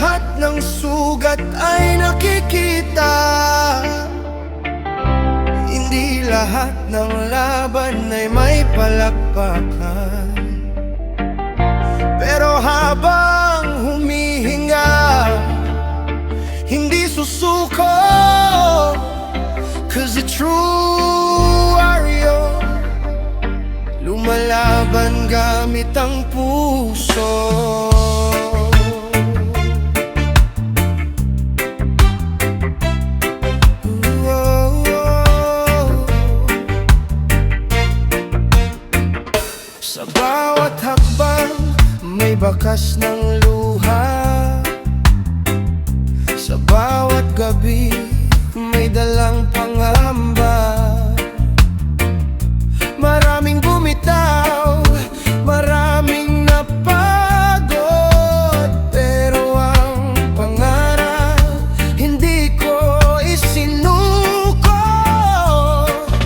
lahat ng sugat ay nakikita. Hindi lahat ng laban ay may palakpakan. Pero habang humihinga, hindi susuko, 'cause the true warrior lumalaban gamit ang puso. Sa bawat hakbang may bakas ng luha. Sa bawat gabi may dalang pangamba. Maraming bumitaw, maraming napagod, pero ang pangarap hindi ko isinuko.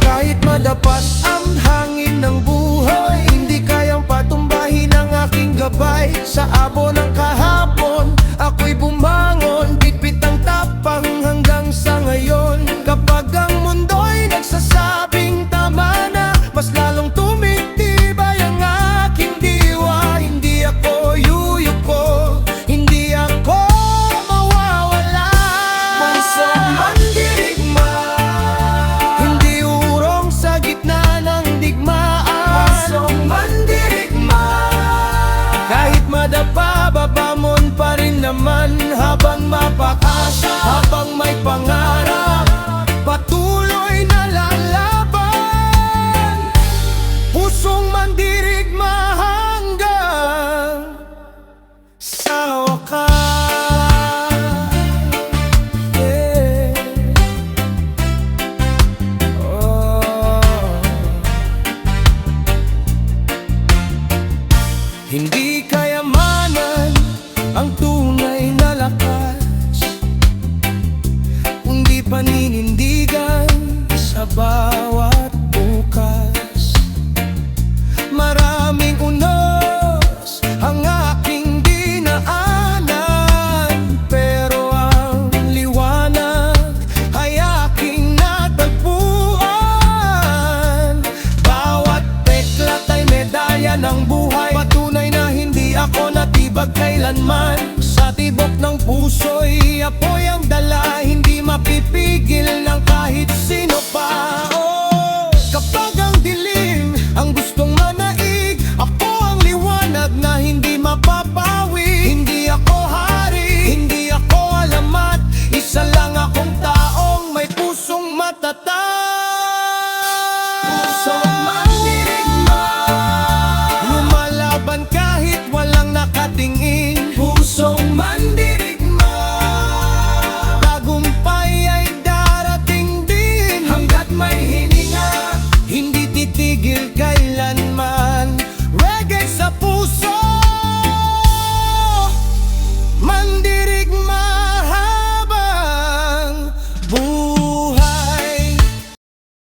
Kahit madapas ang hangin ng buhay, hindi kayang patumbahin ang aking gabay. Sa abo ng kahapon, ako'y bumangon, bitbit ang tapang hanggang sa ngayon. Kapag ang mundo'y nagsasabing tama na, mas lalong tumitibay ang aking diwa. Hindi ako yuyuko, hindi ako mawawala. Punsong mandirigma, hindi urong sa gitna ng digmaan. Punsong mandirigma, kahit madapa, babamon pa rin naman. Habang mapakasa, habang may pangarap, patuloy na lalaban. Pusong mandirigma hanggang sa wakas. Yeah. Oh. Hindi kayamanan ang tunay na lakas, kundi paninindigan sa bawat bukas. Maraming unos ang aking dinaanan, pero ang liwanag ay aking natagpuan. Bawat peklat ay medalya ng buhay, patunay na hindi ako natibag kailanman. Sa tibok ng puso'y apoy ang dala, hindi mapipigil ng kahit